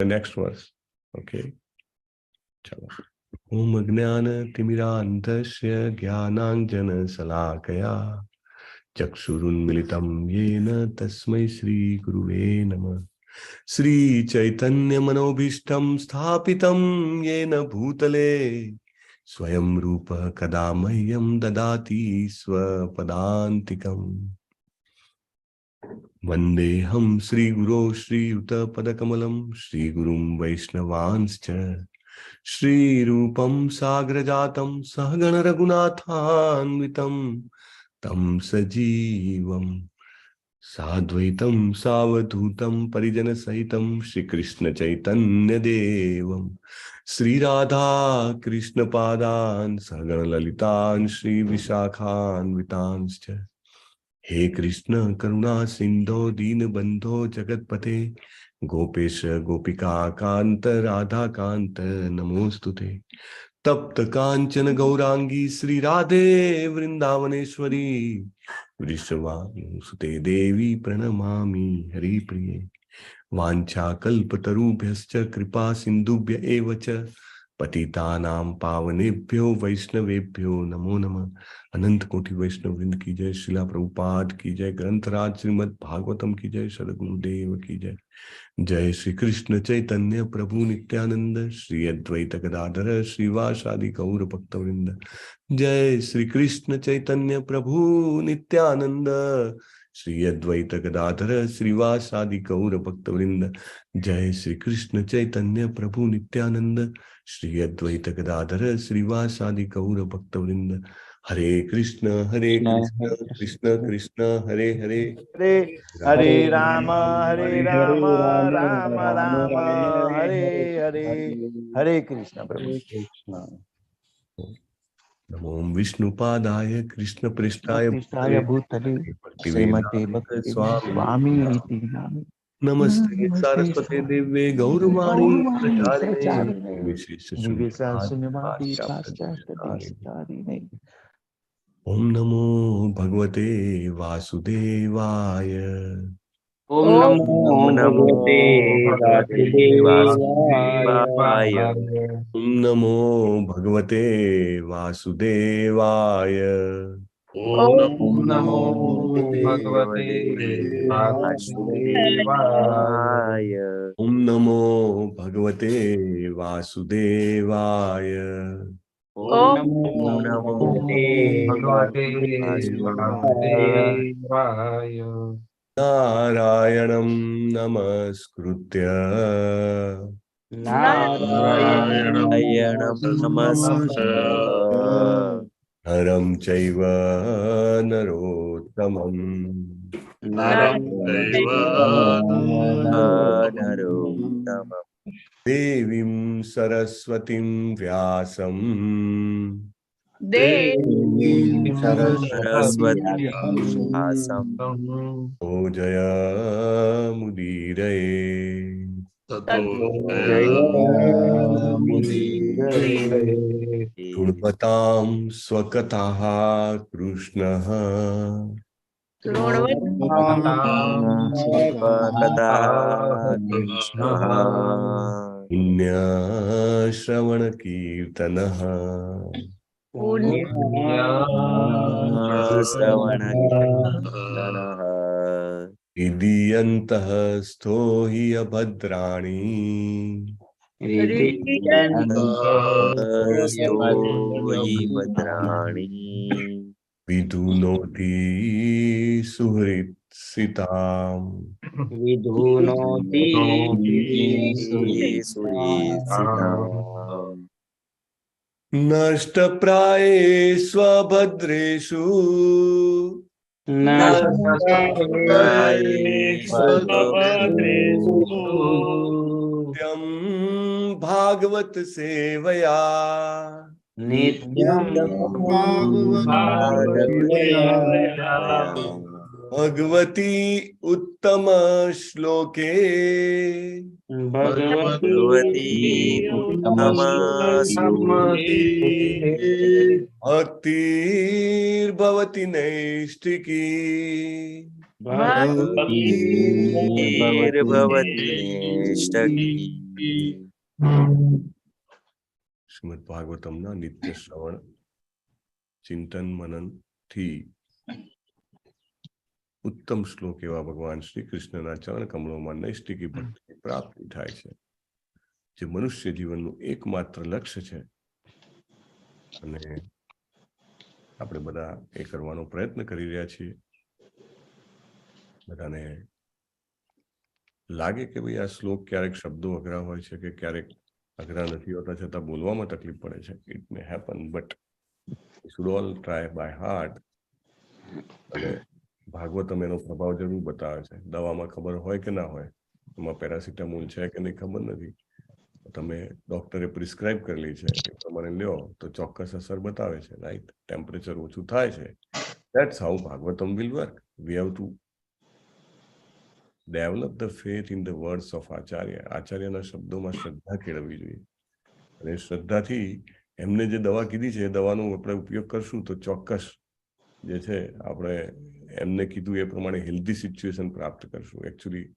Next verse. Okay, चलो. ओम अज्ञान तिमिरान्धस्य ज्ञानाञ्जनशलाकया चक्षुरुन्मिलितं येन तस्मै श्रीगुरुवे नमः. श्रीचैतन्यमनोभीष्टं स्थापितं येन भूतले स्वयं रूपः कदा मह्यं ददाति स्वपदान्तिकम्. वन्देऽहं श्रीगुरो श्रीयुतपदकमलं श्रीगुरुं वैष्णवांश्च श्रीरूपं साग्रजातं सहगण रघुनाथान्वितं तं सजीवं साद्वैतं सावधूतं परिजनसहितं श्रीकृष्ण चैतन्यदेवं श्रीराधा कृष्णपादान् सहगण ललितान् श्रीविशाखान्वितांश्च. हे कृष्ण करुणा सिंधो दीनबंधो जगतपते गोपेश गोपिका कांत राधा कांत नमोस्तुते. तप्त कांचन गौरांगी श्री राधे वृंदावनेश्वरी वृषभानुसुते देवी प्रणमामि हरिप्रिये. वाञ्छाकल्पतरुभ्यश्च कृपा सिन्धुभ्य एव च पतितानां पावनेभ्यो वैष्णवेभ्यो नमो नमः. अनंत कोटि वैष्णव वृंद की जय. शिला प्रभुपाद की जय. ग्रंथराज श्रीमद् भागवतम की जय. सद्गुरुदेव की जय. जय श्री कृष्ण चैतन्य प्रभु नित्यानंद श्री अद्वैत गदाधर श्रीवासादि गौर भक्तवृंद. जय श्री कृष्ण चैतन्य प्रभु नित्यानंद श्री अद्वैत गदाधर श्रीवासादि गौर भक्तवृंद. जय श्री कृष्ण चैतन्य प्रभु नित्यानंद श्री अद्वैत गदाधर श्रीवासादि गौर भक्तवृंद. हरे कृष्ण कृष्ण कृष्ण हरे हरे हरे हरे राम राम राम हरे हरे. हरे कृष्ण प्रभु. नमो विष्णुपादाय कृष्ण पृष्ठाय भूतले श्रीमते भक्ति स्वामी इति नामे. नमस्ते सारस्वते देवे गौरवाणी प्रचारिणे विशेषशून्यवादी पाश्चात्यदेशतारिणे. ओम नमो भगवते वासुदेवाय. ओम नमो भगवते वासुदेवाय. ओम नमो भगवते वासुदेवाय. ओम नमो भगवते वासुदेवाय. ओम नमो भगवते वासुदेवाय. ओम नमो भगवते वासुदेवाय. नारायणं नमस्कृत्य नारायणं नमस्कृत्य नरं चैव नरोत्तमं देवीं सरस्वतीं व्यासं जयामुदीरये. गुणवतां स्वकथाः कृष्णः पुण्यश्रवणकीर्तनः इदीयन्तः स्तो हि अभद्राणि विधुनोति सुहृत्सिताम्. नष्टप्रायेष्वभद्रेषु नित्यं भागवत सेवया भगवती उत्तम श्लोके भक्तिर्भवति नैष्ठिकी. શ્રીમદ ભાગવતમના નિત્ય શ્રવણ ચિંતન મનન થી ઉત્તમ શ્લોક એવા ભગવાન શ્રી કૃષ્ણના ચરણ કમળોમાં નૈષ્ટિકી ભક્તિની પ્રાપ્તિ થાય છે, જે મનુષ્ય જીવનનું એકમાત્ર લક્ષ્ય છે. અને આપણે બધા એ કરવાનો પ્રયત્ન કરી રહ્યા છીએ. બધાને લાગે કે ભાઈ આ શ્લોક ક્યારેક શબ્દો અઘરા હોય છે કે ક્યારેક અઘરા નથી હોતા, છતાં બોલવામાં તકલીફ પડે છે. It may happen, but should all try by heart. અને ભાગવતમ એનો પ્રભાવ જરૂર બતાવે છે. દવામાં ખબર હોય કે ના હોય, એમાં પેરાસિટામોલ છે કે નહીં ખબર નથી, તમે ડોક્ટરે પ્રિસ્ક્રાઇબ કરેલી છે એ પ્રમાણે લ્યો તો ચોક્કસ અસર બતાવે છે, રાઈટ? ટેમ્પરેચર ઓછું થાય છે. That's how Bhagavatam will work. We have to develop the faith in the words of Acharya. આચાર્યના શબ્દોમાં શ્રદ્ધા કેળવવી જોઈએ. અને શ્રદ્ધાથી એમને જે દવા કીધી છે એ દવાનો આપણે ઉપયોગ કરશું તો ચોક્કસ જે છે આપણે એમને કીધું એ પ્રમાણે હેલ્ધી સિચ્યુએશન પ્રાપ્ત કરશું. એકચ્યુઅલી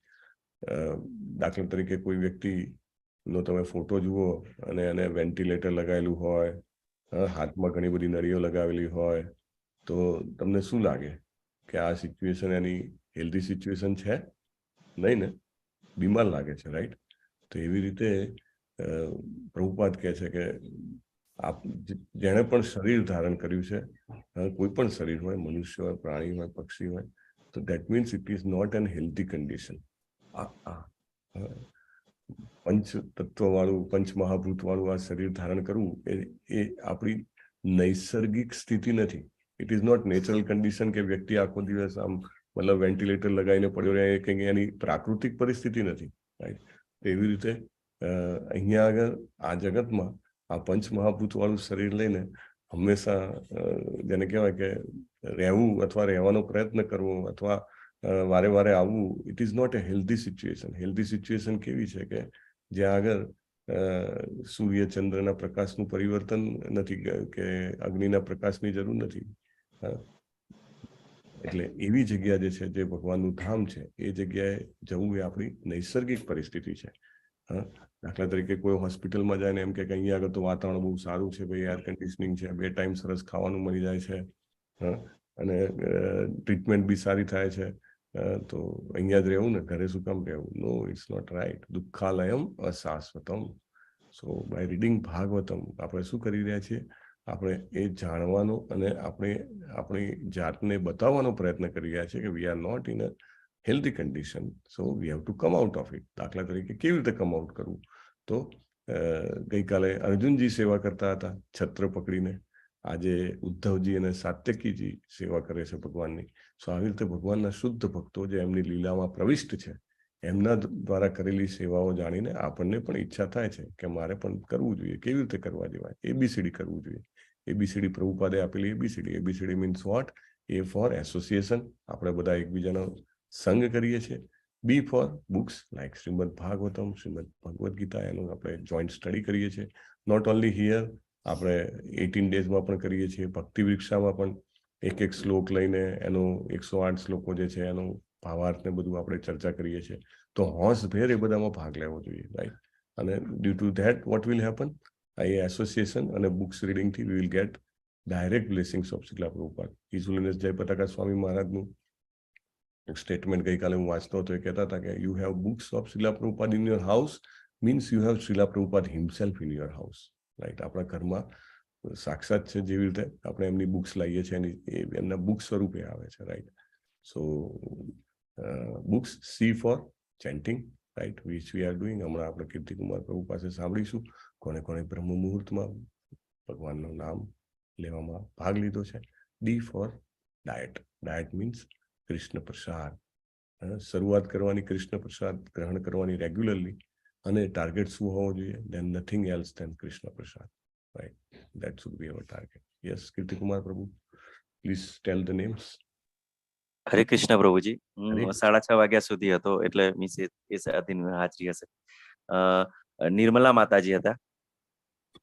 દાખલા તરીકે કોઈ વ્યક્તિનો તમે ફોટો જુઓ અને એને વેન્ટિલેટર લગાવેલું હોય, હાથમાં ઘણી બધી નળીઓ લગાવેલી હોય, તો તમને શું લાગે કે આ સિચ્યુએશન એની હેલ્ધી સિચ્યુએશન છે? નહીં ને, બીમાર લાગે છે, રાઈટ? તો એવી રીતે પ્રભુપાદ કહે છે કે જેણે પણ શરીર ધારણ કર્યું છે, કોઈ પણ શરીર હોય, મનુષ્ય હોય, પ્રાણી હોય, પક્ષી હોય, તો that means it is not an healthy condition. પંચ તત્વ વાળું, પંચ મહાભૂત વાળું આ શરીર ધારણ કરવું એ આપણી નૈસર્ગિક સ્થિતિ નથી. It is not natural condition કે વ્યક્તિ આખો દિવસ આમ મતલબ વેન્ટિલેટર લગાવીને પડ્યો રહે, કે એની પ્રાકૃતિક પરિસ્થિતિ નથી, રાઈટ? એવી રીતે અહીંયા આગળ આ જગતમાં આ પંચ મહાભૂત વાળું શરીર લઈને હંમેશા જેને કહેવાય કે રહેવું અથવા રહેવાનો પ્રયત્ન કરવો અથવા વારે વારે આવવું, it is not a healthy situation. Healthy situation કેવી છે કે જ્યાં આગળ સૂર્ય ચંદ્રના પ્રકાશનું પરિવર્તન નથી, કે અગ્નિના પ્રકાશની જરૂર નથી. એટલે એવી જગ્યા જે છે, જે ભગવાનનું ધામ છે, એ જગ્યાએ જવું એ આપણી નૈસર્ગિક પરિસ્થિતિ છે. દાખલા તરીકે કોઈ હોસ્પિટલમાં જાય ને એમ કે અહીંયા આગળ તો વાતાવરણ બહુ સારું છે, ભાઈ એર કન્ડિશનિંગ છે, 2 ટાઈમ સરસ ખાવાનું મળી જાય છે, અને ટ્રીટમેન્ટ બી સારી થાય છે, તો અહીંયા જ રહેવું ને, ઘરે શું કામ રહેવું? No, it's not right. દુઃખાલયમ અશાશ્વતમ. સો બાય રીડિંગ ભાગવતમ આપણે શું કરી રહ્યા છીએ? આપણે એ જાણવાનો અને આપણે આપણી જાતને બતાવવાનો પ્રયત્ન કરી રહ્યા છીએ કે we are not in a healthy condition, so we have to come out of it. દાખલા તરીકે કેવી રીતે કમ આઉટ કરવું? તો ગઈકાલે અર્જુનજી સેવા કરતા હતા છત્ર પકડીને, આજે ઉદ્ધવજી અને સાત્યકીજી સેવા કરે છે ભગવાનની. સો આવી રીતે ભગવાનના શુદ્ધ ભક્તો જે એમની લીલામાં પ્રવિષ્ટ છે, એમના દ્વારા કરેલી સેવાઓ જાણીને આપણને પણ ઈચ્છા થાય છે કે મારે પણ કરવું જોઈએ. કેવી રીતે કરવા જેવાય? એબીસીડી કરવું જોઈએ. એબીસીડી પ્રભુપાદે આપેલી ABCD. ABCD means what? A for association, આપણે બધા એકબીજાનો સંગ કરીએ છીએ. B for books like Shrimad Bhagavatam, Shrimad Bhagavad Gita, એનું આપણે જોઈન્ટ સ્ટડી કરીએ છીએ. નોટ ઓનલી હિયર, આપણે 18 ડેઝમાં પણ કરીએ છીએ. ભક્તિ વૃક્ષામાં પણ એક શ્લોક લઈને એનો 108 શ્લોકો જે છે એનો ભાવાર્થને બધું આપણે ચર્ચા કરીએ છીએ. તો હોંશભેર એ બધામાં ભાગ લેવો જોઈએ, રાઈટ? અને due to that what will happen? આ એસોસિએશન અને બુક્સ રીડિંગથી we will get direct blessings of Shrila Prabhupada. His holiness Jaya Pataka સ્વામી મહારાજનું સ્ટેટમેન્ટ ગઈકાલે હું વાંચતો હતો, એ કહેતા હતા કે you have books of Shrila Prabhupada in your house means you have Shrila Prabhupada himself in your house, right? આપણા ઘરમાં સાક્ષાત છે, જેવી રીતે આપણે એમની બુક્સ લાવીએ છીએ એમના બુક સ્વરૂપે આવે છે, right? So books, C for chanting, right, which we are doing. હમણાં આપણે કીર્તિકુમાર પ્રભુ પાસે સાંભળીશું કોને કોને બ્રહ્મ મુહૂર્તમાં ભગવાનનું નામ લેવામાં ભાગ લીધો છે. D for diet. Diet means Krishna prasad. શરૂઆત કરવાની કૃષ્ણ પ્રસાદ ગ્રહણ કરવાની રેગ્યુલરલી, અને ટાર્ગેટ શું હોવો જોઈએ? દેન nothing else then Krishna Prasad, right? That should be our target. Yes, Kirtikumar Prabhu, please tell the names. હરે કૃષ્ણ પ્રભુજી. હું 6:30 વાગ્યા સુધી હતો, એટલે મીન્સ એ સાથેની હાજરી હશે. નિર્મલા માતાજી હતા,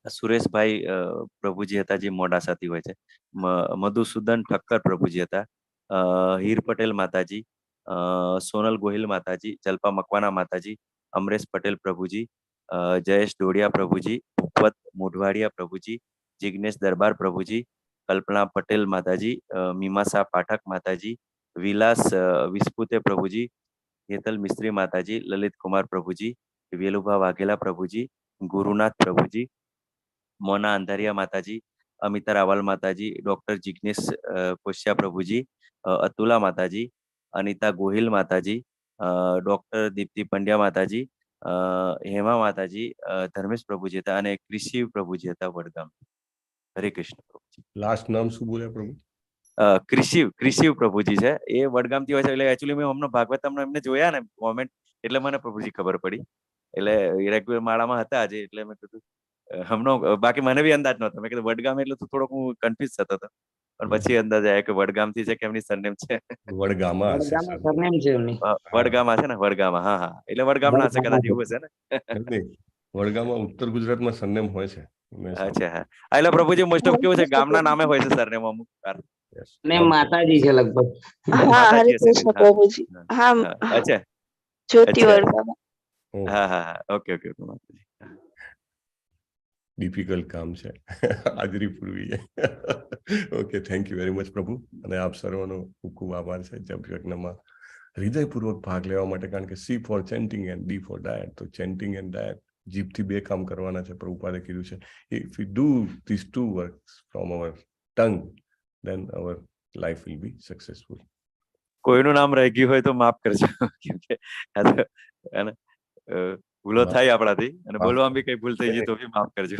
સુરેશભાઈ પ્રભુજી હતા જે મોડાસાથી હોય છે, મધુસૂદન ઠક્કર પ્રભુજી હતા, હીર પટેલ માતાજી, સોનલ ગોહિલ માતાજી, જલ્પા મકવાના માતાજી, અમરેશ પટેલ પ્રભુજી, जयेश डोडिया प्रभुजी, भूपत मोढवाडिया प्रभुजी, जिग्नेश दरबार प्रभुजी, कल्पना पटेल माताजी, मीमासा पाठक माताजी, विलास विस्पुते प्रभुजी, हेतल मिस्त्री माताजी, ललित कुमार प्रभुजी, वेलुभा वाघेला प्रभुजी, गुरुनाथ प्रभुजी, मोना अंधारिया माताजी, अमिता रावल माताजी, डॉक्टर जिग्नेश कोश्या प्रभुजी, अतुला माताजी, अनिता गोहिल माताजी, डॉक्टर दीप्ति पंड्या माताजी, हेमा माताजी, धर्मेश प्रभुजी હતા અને ક્રિશિવ પ્રભુજી હતા વડગામ. હરે કૃષ્ણ પ્રભુજી. લાસ્ટ નામ શું બોલ્યા પ્રભુ? ક્રિશિવ પ્રભુજી છે, એ વડગામથી હોય છે. એટલે એકચ્યુઅલી મેં હમણાં ભાગવતમનો એમને જોયા ને કોમેન્ટ, એટલે મને પ્રભુજી ખબર પડી. એટલે રેગ્યુલર માળામાં હતા આજે, એટલે મેં કીધું હમણાં, બાકી મને બી અંદાજ નહોતો. મેં કીધું વડગામ એટલે તો થોડોક હું કન્ફ્યુઝ થતો હતો, પણ પછી અંદાજ આવ્યો કે વડગામથી છે કે એમની સરનેમ છે. વડગામા હશે વડગામમાં સર. સરનેમ છે એમની. વડગામા છે ને, વડગામા. હા હા, એટલે વડગામના હશે કદાચ, એવું હશે ને. નહીં, વડગામા ઉત્તર ગુજરાતમાં સરનેમ હોય છે. મેં સાંભળ્યું. અચ્છા, હા. એટલે પ્રભુજી મોસ્ટ ઓફ કેવું છે, ગામના નામે હોય છે સરનેમ અમુક વાર. Yes. ને માતાજી છે લગભગ. હા, હરે માતાજી હશે ને? કૃષ્ણ હા, પ્રભુજી. હા, હા, હા. અચ્છા, જ્યોતિ અચ્છા. વડગામા. ઓહ, હા હા હા, okay okay okay Mataji. Difficult કામ છે. હાજરી પૂરવી. Okay, thank you very much Prabhu. અને આપ સર્વનો ખૂબ ખૂબ આભાર છે જપ યજ્ઞમાં હૃદયપૂર્વક ભાગ લેવા માટે. કારણ કે C for chanting and D for diet. તો ચેન્ટિંગ એન્ડ ડાયટ જીભથી બે કામ કરવાના છે. પ્રભુપાદે કીધું છે, if you do this two works from our tongue, then our life will be successful. કોઈનું નામ રહી ગયું હોય તો માફ કરજો. કેમ કે આ તો હે ને, ભૂલો થાય આપણાથી, અને માફ બોલવામાં બી કઈ ભૂલ થઈ જાય તો બી માફ કરજો.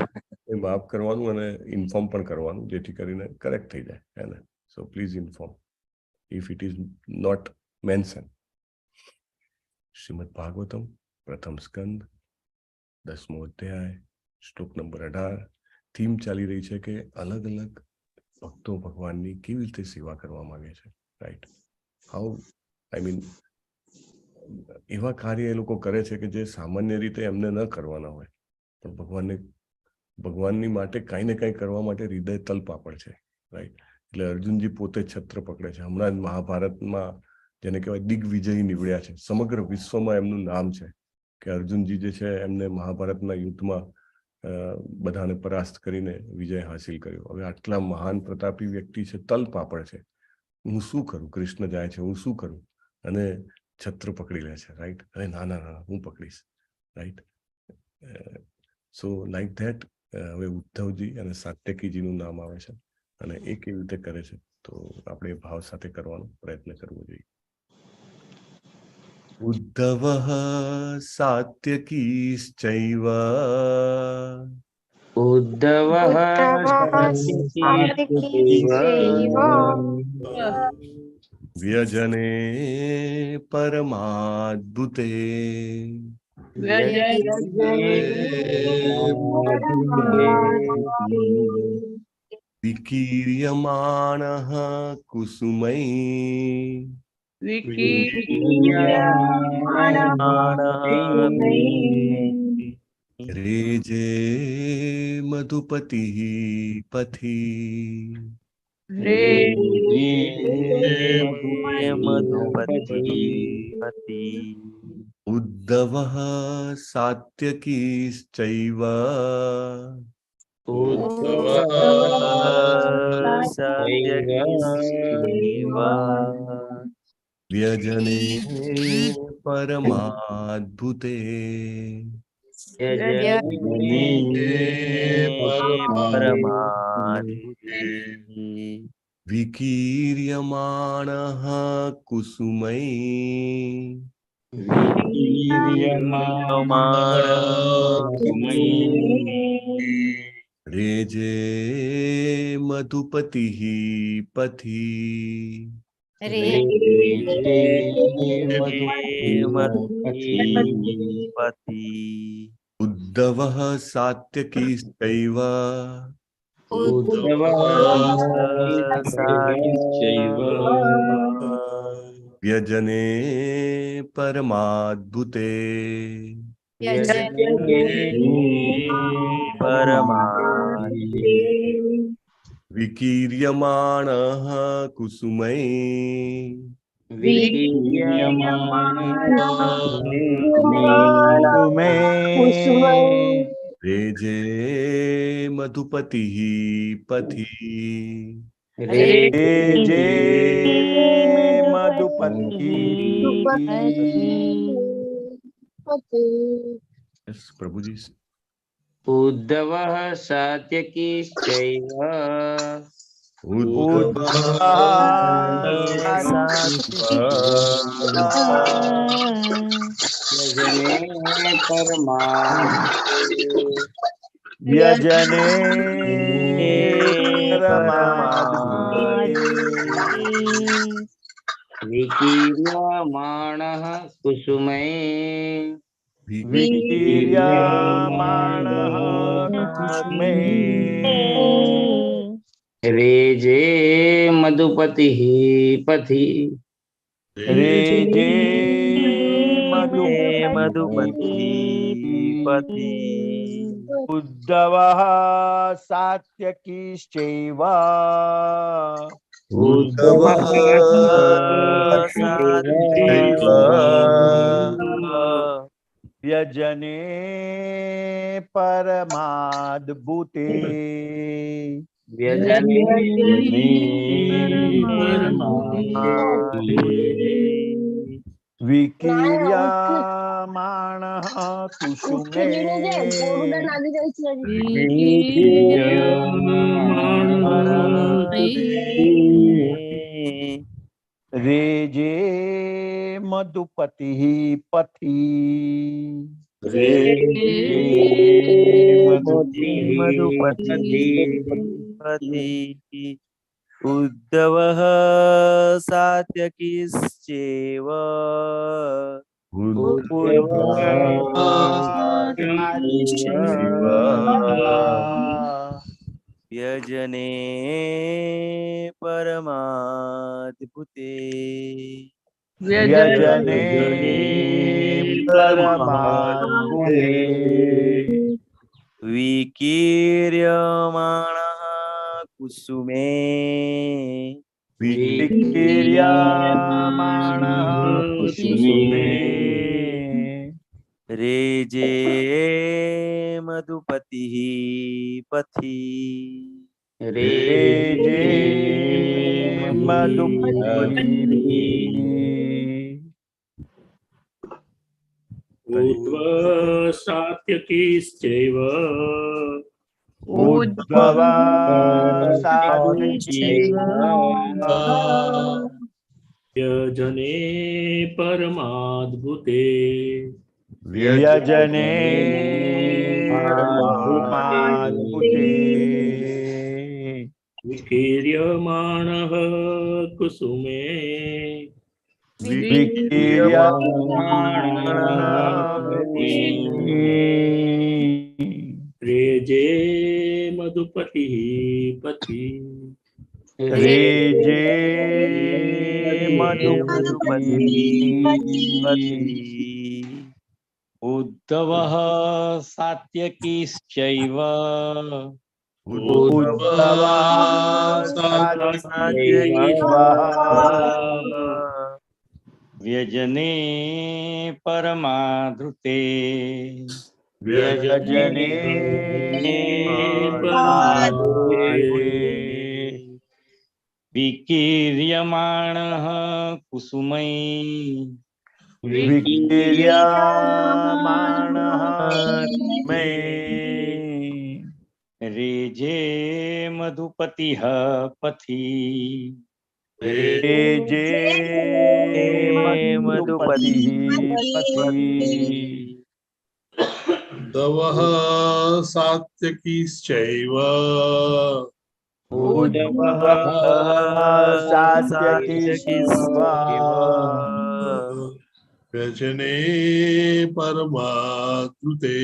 એ માફ કરવાનું અને ઇન્ફોર્મ પણ કરવાનું, જેથી કરીને કરેક્ટ થઈ જાય. હે ને? So please inform if it is not mention. Shrimad Bhagavatam પ્રથમ સ્કંદ 10મો અધ્યાય શ્લોક નંબર 18. થીમ ચાલી રહી છે કે અલગ અલગ ભક્તો ભગવાનની કેવી રીતે સેવા કરવા માંગે છે. રાઈટ? હાઉ, આઈ મીન, એવા કાર્ય એ લોકો કરે છે કે જે સામાન્ય રીતે એમને ન કરવાના હોય, પણ ભગવાનની માટે કાંઈ ને કાંઈ કરવા માટે હૃદય તલપાપડ છે. રાઈટ? એટલે અર્જુનજી પોતે છત્ર પકડે છે. હમણાં જ મહાભારતમાં જેને કહેવાય દિગ્વિજયી નીવડ્યા છે. સમગ્ર વિશ્વમાં એમનું નામ છે કે અર્જુનજી જે છે એમને મહાભારતના યુદ્ધમાં બધાને પરાસ્ત કરીને વિજય હાસિલ કર્યો. હવે આટલા મહાન પ્રતાપી વ્યક્તિ છે, તલપાપડ છે. હું શું કરું? કૃષ્ણ જાય છે, હું શું કરું? અને છત્ર પકડી લે છે. રાઈટ? અરે ના ના ના, હું પકડીશ. રાઈટ? સો લાઈક ધેટ હવે ઉદ્ધવજી અને સાત્યકીજીનું નામ આવે છે, અને એ કેવી રીતે કરે છે તો આપણે ભાવ સાથે કરવાનો પ્રયત્ન કરવો જોઈએ. ઉદ્ધવ સાત્યકીશ્ચૈવ ઉદ્ધવ વ્યજને પરમાદ્ભુતે વિકીર્યમાણઃ કુસુમૈ રેજે મધુપતિઃ પથી મધુપતિ ઉદ્ધવઃ સાત્યકીશ્ચૈવ વ્યજને પરમાદ્ભુતે વિકીર્યમાણઃ કુસુમૈ રેજે મધુપતિઃ પથી ઉદ્ધવઃ સાત્યકીશ્ચૈવ વ્યજને પરમાદ્ભુતે વિકીર્યમાણઃ કુસુમૈ तुम्हें रेजे मधुपति पथि जे मधुपति यस प्रभु जी उद्धवः सात्यकीश्चैव यजने व्यजने विकीर्यमाणः कुसुमे विकीर्यमाणः कुसुमे रेजे मधुपतिः पथि रेजे मधुपति पति उद्धवः सात्यकीश्चैव व्यजने परमाद्भुते विकीर्यमाणः कुसुमे रेजे मधुपतिः पथि मधुपति उद्धवः सात्यकीश्चैव व्यजने परमाद्भुते व्यजने परमाद्भुते विकीर्यमाणः कुसुमे विकीर्यमाणः कुसुमे रेजे मधुपतिः पथि रेजे मधुपतिः ऊर्ध्व सात्यकीश्चैव उद्धव सात्यकीश्चैव यजने परमाद्भुते व्यजने परमाद्भुते विकीर्यमाणः कुसुमे रेजे मधुपतिः पथि रेजे मधुपतिः उद्धवः सात्यकीश्चैव उद्धव सात्यकीश्चैव व्यजने परमाद्भुते व्यजने विकीर्यमाणः कुसुमै विकीर्यमाणः मे रेजे मधुपतिः पथि रेजे मधुपतिः पथि उद्धवः सात्यकीश्चैव उद्धवः सात्यकीश्चैव व्यजने परमाद्भुते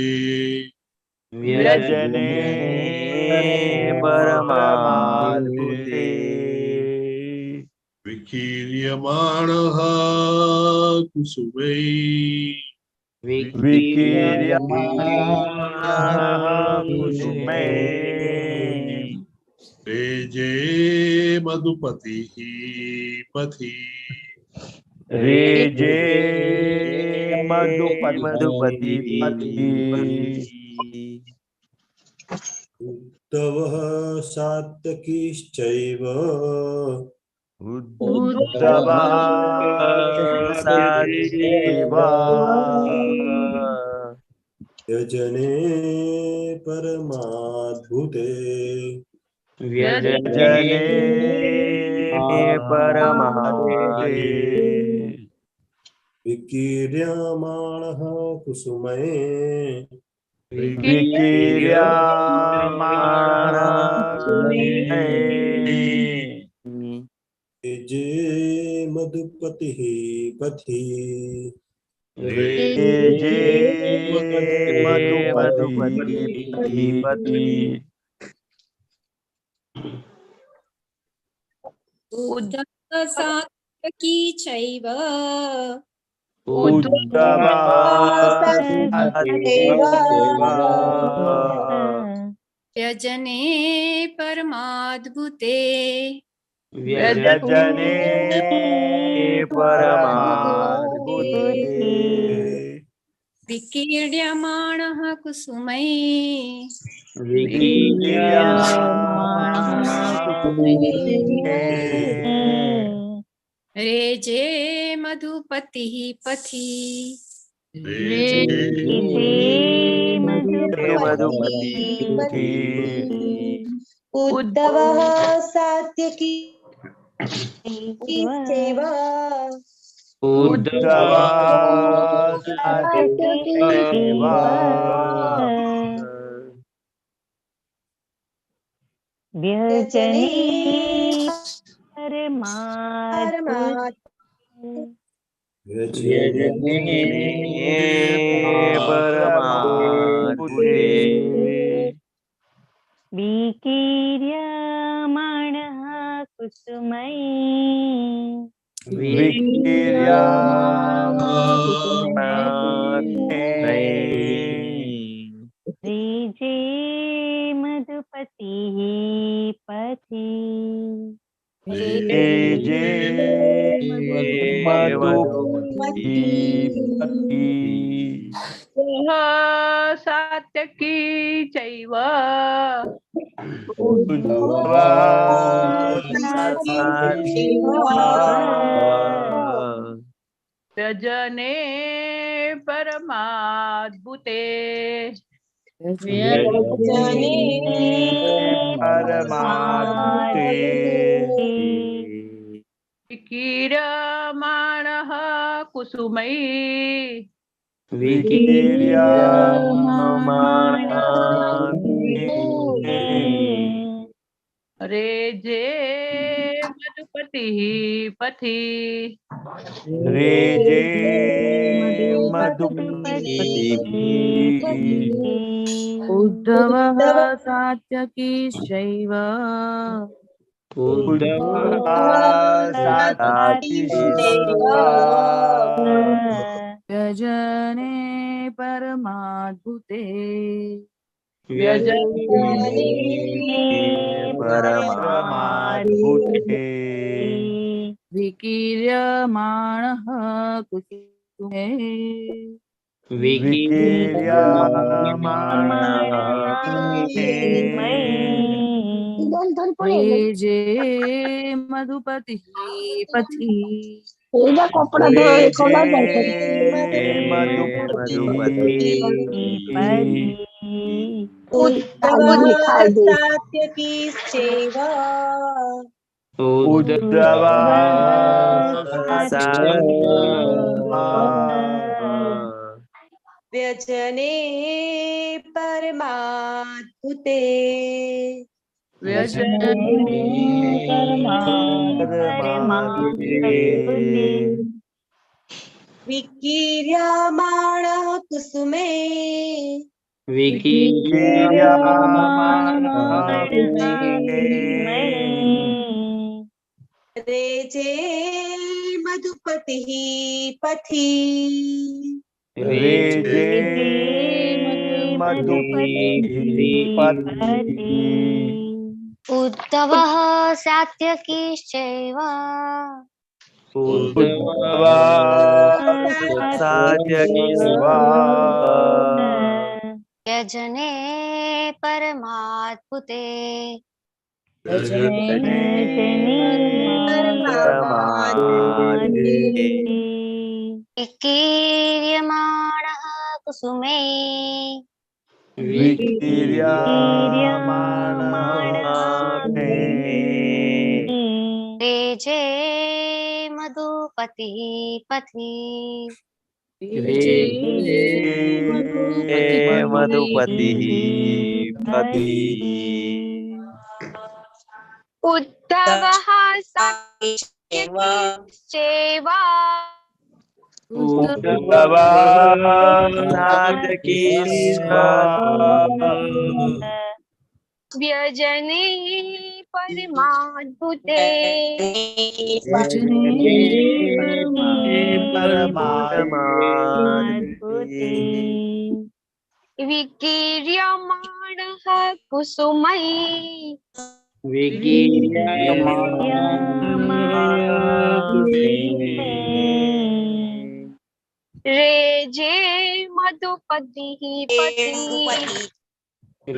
व्यजने परमाद्भुते विकीर्यमाणः कुसुमे विकीर्यमाणः कुसुमे रेजे मधुपतिः पथि रेजे मधुपति पति उद्धवः सात्यकीश्चैव उद्धवः सात्यकीवा यजने परमाद्भुते व्यजने परमादे विकीर्यमाणः कुसुमे जे मधुपतिः पथि रेजे मधुपति पति उद्धव सात्यकी चैव उद्धवा व्यजने परमाद्भुते व्यजने परमाद्भुते विकीर्यमाणः कुसुमै रेजे मधुपतिः पथि उद्धवः सात्यकी चैव उद्धवा व्यजने परमाद्भुते विकीर्यमाणः कुसुमै रेजे मधुपतिः पथि रेजे मधुपति पति सात्यकी चैव उद्धवा व्यजने परमाद्भुते परमाद्भुते विकीर्यमाणः कुसुमै रेजे मधुपतिः पथि रेजे मधुपति उद्धवः सात्यकीश्चैव व्यजने परमाद्भुते परमाद्भुते विकीर्यमाणः कुसुमे रेजे मधुपतिः पथि उद्धवः सात्यकीश्चैव उद्धवा व्यजने परमाद्भुते विकीर्यमाणः कुसुमे रेजे मधुपतिः पथि रेजे मधुपति उद्धवः सात्यकीश्चैव सात्यकी यजने परमाद्भुते विकीर्यमाणः कुसुमे रेजे मधुपतिः पथि मधुपति पति उद्धवः सात्यकीश्चैव व्यजने परमाद्भुते विकीर्यमाणः कुसुमैः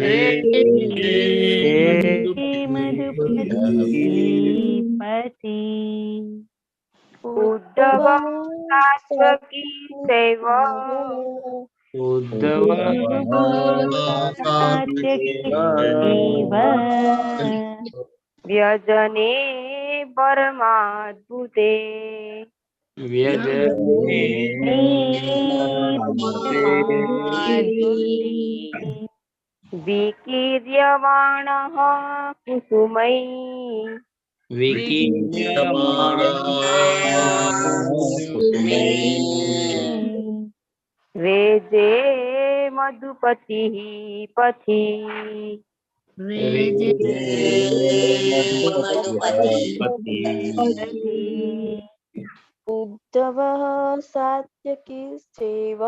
रेजे मधुपतिः पति उद्धव सात्वकी सेव व्यजने परमाद्भुते विकीर्यमाणः कुसुमैः रेजे मधुपतिः पथि उद्धवः सात्यकीश्चैव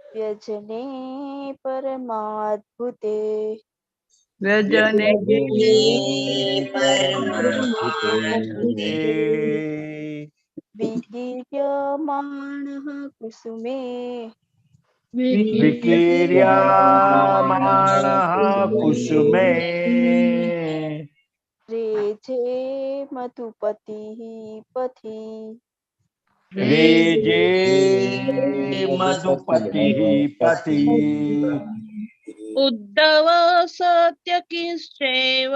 व्यजने परमाद्भुते विकीर्यमाणः कुसुमे रेजे मधुपतिः पथि उद्धव सात्यकीश्चैव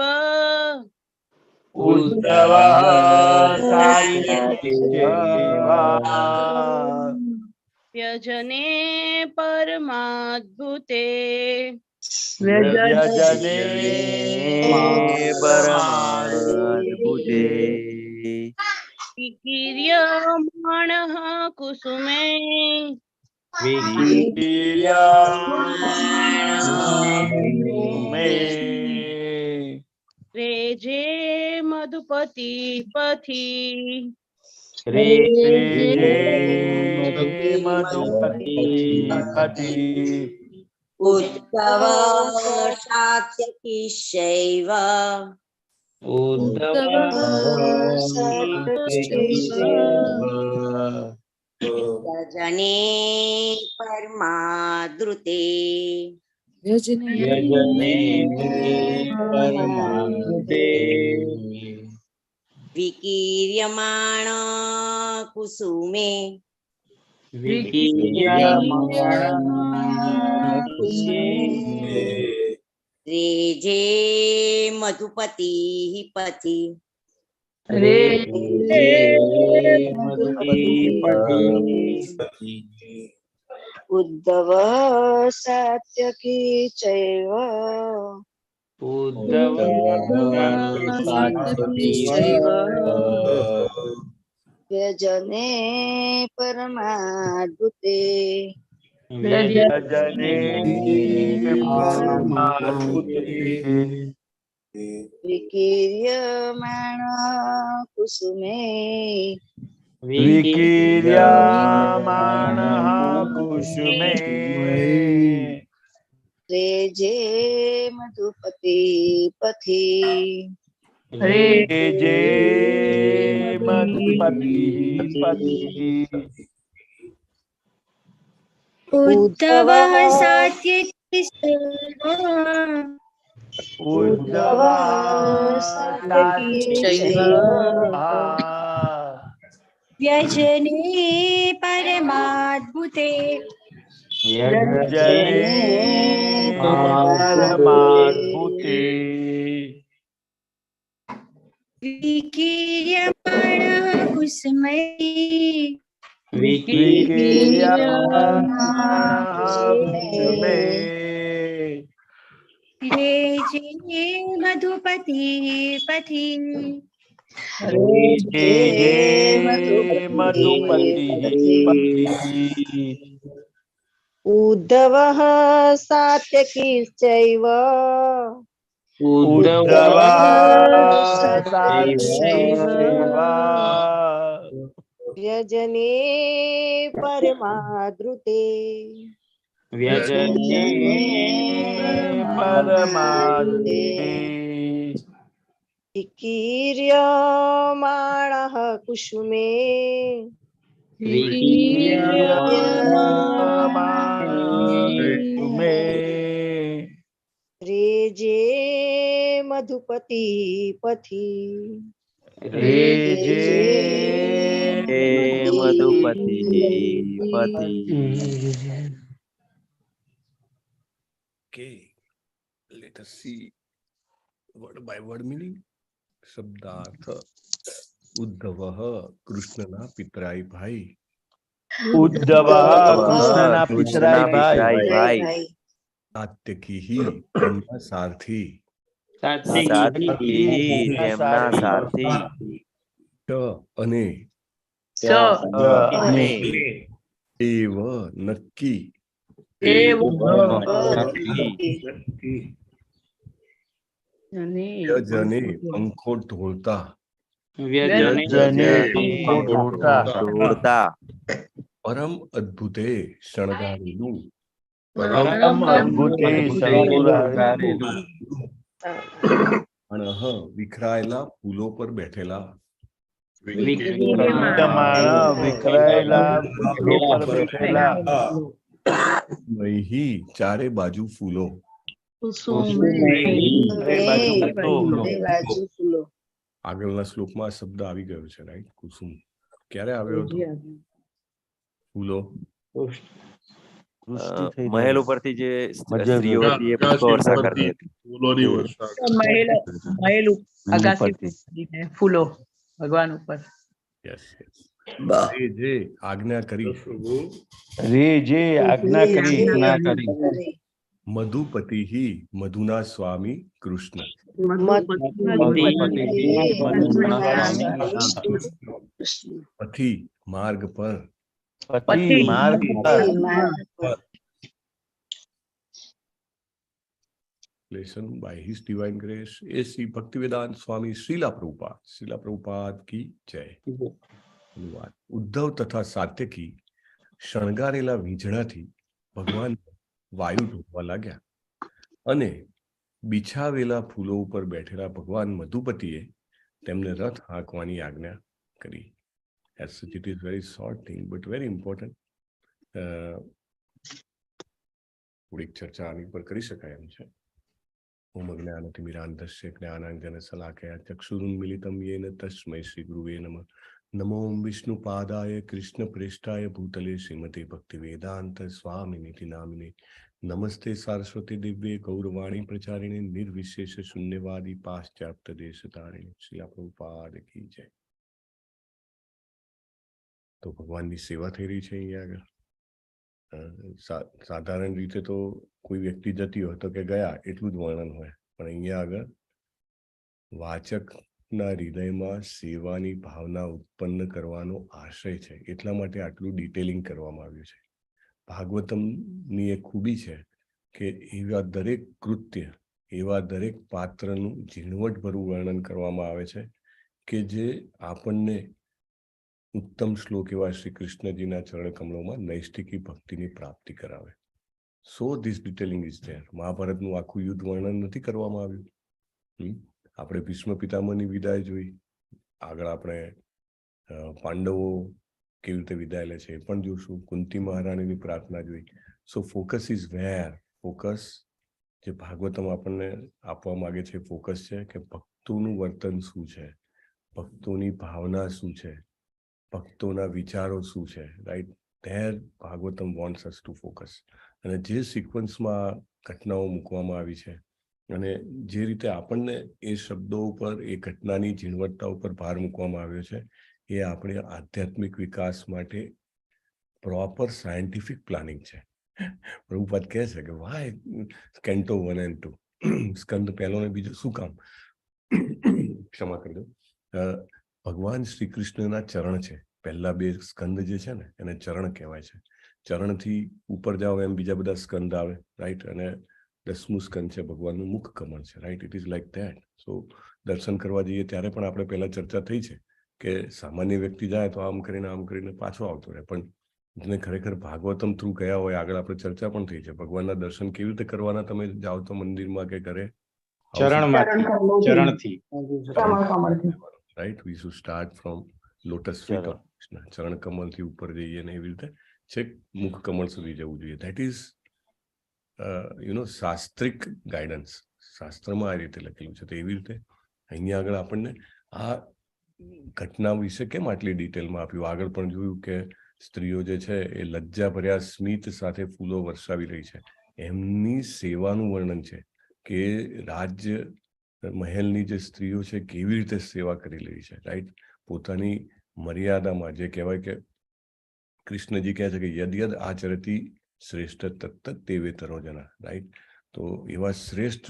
व्यजने परमाद्भुते विकीर्यमाणः कुसुमे रेजे मधुपति पथि उद्धव सात्यकीश्चैव यजने परमाद्रुते विकीर्यमाण कुसुमे रेजे मधुपतिः पथि उद्धव सात्यकी चैव व्यजने परमाद्भुते विकीर्यमाण कुसुमे રેજે મધુપતિ પતિ રેજે મધુપતિ પતિ ઉદ્ધવ સાત્યકી ઉદ્ધવ વ્યજને પરમાદ્ભુતે પરમાદ્ભુતે વિકીર્યમાણઃ કુસુમૈ રેજે મધુપતિ પતિ મધુપતિ પતિ ઉદ્ધવ સાત્યકીશ્ચૈવ ઉદ્ધવ વ્યજને પરમાદ્રુતે પરમાદ્રુતે વિકીર્યમાણઃ કુસુમે રેજે મધુપતિ પતિ મધુપતિ પતિ. Okay, let us see word by word meaning. શબ્દાર્થ Uddhav કૃષ્ણના પિતરાઈ ભાઈ. ઉદ્ધવ કૃષ્ણના પિતરાઈ ભાઈ. સાત્યકી તેમના સારથી. તેમના સારથી. અને એવ નક્કી વ્યજને પંખો ઢોળતા પરમ અદ્ભુતે શણગારેલું વિખરાયેલા ફૂલો પર બેઠેલા મહી ચારે બાજુ ફૂલો. આગળના શ્લોકમાં શબ્દ આવી ગયો છે, રાઈટ? કુસુમ ક્યારે આવ્યો હતો? ફૂલો મહેલ ઉપરથી જે સ્ત્રીઓ હતી એ પુષ્પ વર્ષા કરતી હતી. ફૂલો ભગવાન ઉપર. જે આજ્ઞા કરી મધુપતિ મધુના સ્વામી કૃષ્ણ પતિ માર્ગ પર by his divine grace એ શ્રી ભક્તિવેદાંત સ્વામી શ્રીલા પ્રભુપાદ કી જય. ધન્યવાદ. ઉદ્ધવ તથા સાત્યકી શણગારેલા વીજળાથી ભગવાન વાયુ ઢોળવા લાગ્યા અને બિછાવેલા ફૂલો ઉપર બેઠેલા ભગવાન મધુપતિએ તેમને રથ હાંકવાની આજ્ઞા કરી. As such, it is very short thing but very important. થોડીક ચર્ચા આની પર કરી શકાય એમ છે. ઓમ જ્ઞાનતિમિરાન્ધસ્ય જ્ઞાનાંજન શલાકયા ચક્ષુરુન્મિલિતમ યેન તસ્મૈ શ્રી ગુરુવે નમઃ. નમો વિષ્ણુપાદાય કૃષ્ણ પ્રેષ્ઠાય ભૂતલે શ્રીમતે ભક્તિવેદાંત સ્વામિનિતિ નામિને. નમસ્તે સારસ્વતી દિવ્ય ગૌરવાણી પ્રચારિણે નિર્વિશેષ શૂન્યવાદી પાશ્ચાત્ય દેશતારિણે. શ્રીલા પ્રભુપાદ કી જય. તો ભગવાનની સેવા થઈ રહી છે અહીંયા આગળ. સાધારણ રીતે તો કોઈ વ્યક્તિ જતી હોય તો કે ગયા એટલું જ વર્ણન હોય, પણ અહીંયા આગળ વાચકના હૃદયમાં સેવાની ભાવના ઉત્પન્ન કરવાનો આશય છે, એટલા માટે આટલું ડિટેલિંગ કરવામાં આવ્યું છે. ભાગવતમની એક ખૂબી છે કે એવા દરેક કૃત્ય, એવા દરેક પાત્રનું ઝીણવટભરું વર્ણન કરવામાં આવે છે કે જે આપણને ઉત્તમ શ્લોક એવા શ્રી કૃષ્ણજીના ચરણ કમળોમાં નૈષ્ઠિકી ભક્તિની પ્રાપ્તિ કરાવે. So this detailing is there. મહાભારતનું આખું યુદ્ધ વર્ણન નથી કરવામાં આવ્યું. આપણે ભીષ્મ પિતામહની વિદાય જોઈ, આગળ આપણે પાંડવો કેવી રીતે વિદાય લે છે એ પણ જોશું, કુંતી મહારાણીની પ્રાર્થના જોઈ. સો ફોકસ ઇઝ વેર. ફોકસ જે ભાગવતમ આપણને આપવા માંગે છે ફોકસ છે કે ભક્તોનું વર્તન શું છે, ભક્તોની ભાવના શું છે, ભક્તોના વિચારો શું છે, right? There Bhagavatam wants us to focus. અને જે સિક્વન્સમાં ઘટનાઓ મૂકવામાં આવી છે અને જે રીતે આપણને એ શબ્દો ઉપર, એ ઘટનાની ઝીણવટતા ઉપર ભાર મૂકવામાં આવ્યો છે, એ આપણે આધ્યાત્મિક વિકાસ માટે પ્રોપર સાયન્ટિફિક પ્લાનિંગ છે. પ્રભુપાદ કહે છે કે વાય કેન્ટો 1 and 2, સ્કંદ પહેલો ને બીજો શું કામ? ક્ષમા કરજો. ભગવાન શ્રી કૃષ્ણના ચરણ છે. પહેલા 2 સ્કંદ જે છે ને એને ચરણ કહેવાય છે. ચરણથી ઉપર જાઓ એમ બીજા બધા સ્કંદ આવે, રાઈટ? અને 10મું સ્કંદ છે ભગવાનનું મુખ કમળ છે, right? It is like that. So દર્શન કરવા જઈએ ત્યારે પણ આપણે પહેલા ચર્ચા થઈ છે કે સામાન્ય વ્યક્તિ જાય તો આમ કરીને પાછો આવતો રહે, પણ જેને ખરેખર ભાગવતમ થ્રુ ગયા હોય, આગળ આપણે ચર્ચા પણ થઈ છે, ભગવાનના દર્શન કેવી રીતે કરવાના. તમે જાઓ તો મંદિરમાં કે ઘરે ચરણથી, right? We should start from lotus feet of Krishna. ચરણ કમલથી ઉપર જઈએ ને એવી રીતે છેક મુખ કમળ સુધી જવું જોઈએ. ધેટ ઇઝ શાસ્ત્રિક ગાઈડન્સ. શાસ્ત્રમાં આ રીતે લખેલું છે. તો એવી રીતે અહીંયા આગળ આપણને આ ઘટના વિશે કેમ આટલી ડિટેલમાં આપ્યું. આગળ પણ જોયું કે સ્ત્રીઓ જે છે એ લજ્જા ભર્યા સ્મિત સાથે ફૂલો વરસાવી રહી છે. એમની સેવાનું વર્ણન છે કે રાજ્ય મહેલની જે સ્ત્રીઓ છે કેવી રીતે સેવા કરી રહી છે, રાઈટ? પોતાની મર્યાદામાં, જે કહેવાય કે કૃષ્ણજી કહે છે કે યદ યદ આચરતી શ્રેષ્ઠ તત્ત તેવે તરોજના, રાઈટ? તો એવા શ્રેષ્ઠ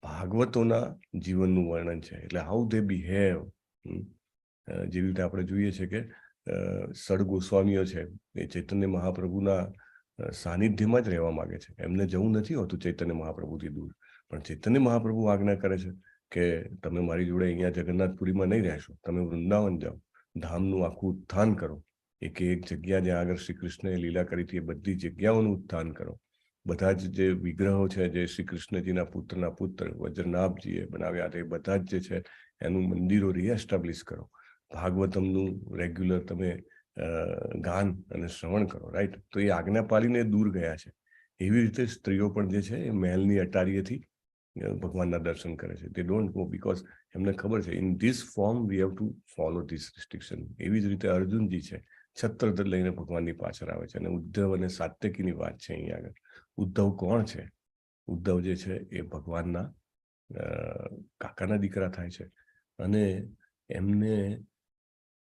ભાગવતોના જીવનનું વર્ણન છે. એટલે હાઉ ધે બિહેવ. જેવી રીતે આપણે જોઈએ છે કે સડ ગોસ્વામીઓ છે એ ચૈતન્ય મહાપ્રભુના સાનિધ્યમાં જ રહેવા માંગે છે. એમને જવું નથી હોતું ચૈતન્ય મહાપ્રભુથી દૂર, પણ ચૈતન્ય મહાપ્રભુ આજ્ઞા કરે છે કે તમે મારી જોડે અહીંયા જગન્નાથપુરીમાં નહીં રહેશો, તમે વૃંદાવન જાઓ, ધામનું આખું ઉત્થાન કરો. એક જગ્યા જ્યાં આગળ શ્રી કૃષ્ણએ લીલા કરી હતી એ બધી જગ્યાઓનું ઉત્થાન કરો. બધા જ જે વિગ્રહો છે જે શ્રી કૃષ્ણજીના પુત્રના પુત્ર વજ્રનાભજીએ બનાવ્યા હતા એ બધા જ જે છે એનું મંદિરો રીએસ્ટાબ્લિશ કરો. ભાગવતમનું રેગ્યુલર તમે ગાન અને શ્રવણ કરો, રાઈટ? તો એ આજ્ઞા પાલીને દૂર ગયા છે. એવી રીતે સ્ત્રીઓ પણ જે છે એ મહેલની અટારીએથી ભગવાનના દર્શન કરે છે. તે ડોન્ટ ગો બીકોઝ એમને ખબર છે in this form V have two follow this restriction. એવી જ રીતે અર્જુનજી છે છત્ર લઈને ભગવાનની પાછળ આવે છે. અને ઉદ્ધવ અને સાત્યકીની વાત છે અહીંયા આગળ. ઉદ્ધવ કોણ છે? ઉદ્ધવ જે છે એ ભગવાનના કાકાના દીકરા થાય છે. અને એમને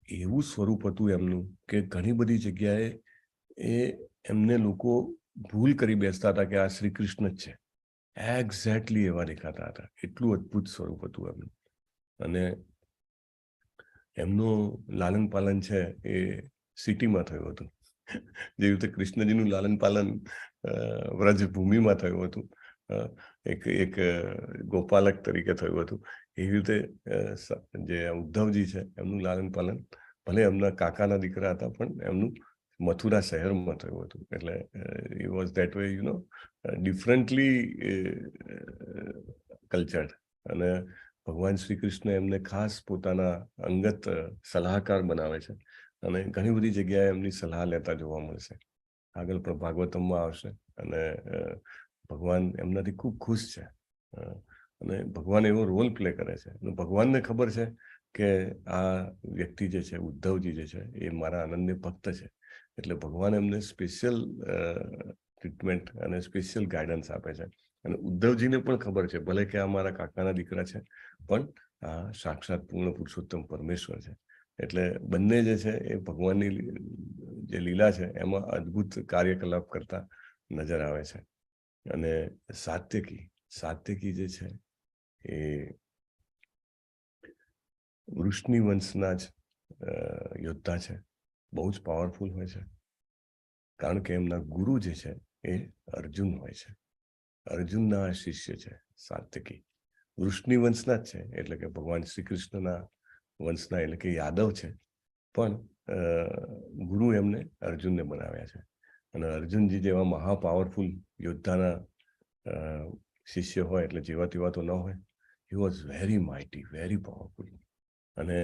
એવું સ્વરૂપ હતું એમનું કે ઘણી બધી જગ્યાએ એમને લોકો ભૂલ કરી બેસતા હતા કે આ શ્રી કૃષ્ણ જ છે. એક્ઝેક્ટલી એવા દેખાતા હતા. એટલું અદ્ભુત સ્વરૂપ હતું એમનું. અને એમનું લાલન પાલન છે એ સિટીમાં થયું હતું. જેવી રીતે કૃષ્ણજીનું લાલન પાલન વ્રજ ભૂમિમાં થયું હતું, એક ગોપાલક તરીકે થયું હતું. એવી રીતે જે ઉદ્ધવજી છે એમનું લાલન પાલન ભલે એમના કાકાના દીકરા હતા પણ એમનું મથુરા શહેરમાં થયું હતું. એટલે it was that way differently cultured. અને ભગવાન શ્રી કૃષ્ણ એમને ખાસ પોતાના અંગત સલાહકાર બનાવે છે અને ઘણી બધી જગ્યાએ એમની સલાહ લેતા જોવા મળશે. આગળ પણ ભાગવતમમાં આવશે. અને ભગવાન એમનાથી ખૂબ ખુશ છે. અને ભગવાન એવો રોલ પ્લે કરે છે. ભગવાનને ખબર છે કે આ વ્યક્તિ જે છે ઉદ્ધવજી જે છે એ મારા અનન્ય ભક્ત છે. એટલે ભગવાન એમને સ્પેશિયલ ટ્રીટમેન્ટ અને સ્પેશિયલ ગાઈડન્સ આપે છે. અને ઉદ્ધવજીને પણ ખબર છે ભલે કે આ મારા કાકાના દીકરા છે પણ આ સાક્ષાત પૂર્ણ પુરુષોત્તમ પરમેશ્વર છે. એટલે બંને જે છે એ ભગવાનની જે લીલા છે એમાં અદ્ભુત કાર્યકલાપ કરતા નજર આવે છે. અને સાત્યકી જે છે એ વૃષ્ણિ વંશના જ યોદ્ધા છે. બહુ જ પાવરફુલ હોય છે કારણ કે એમના ગુરુ જે છે એ અર્જુન હોય છે. અર્જુનના શિષ્ય છે સાત્યકી. વૃષ્ણિ વંશના જ છે એટલે કે ભગવાન શ્રી કૃષ્ણના વંશના એટલે કે યાદવ છે. પણ ગુરુ એમને અર્જુનને બનાવ્યા છે. અને અર્જુનજી જેવા મહાપાવરફુલ યોદ્ધાના શિષ્ય હોય એટલે જેવા તેવા તો ન હોય. હી was very mighty, very powerful. અને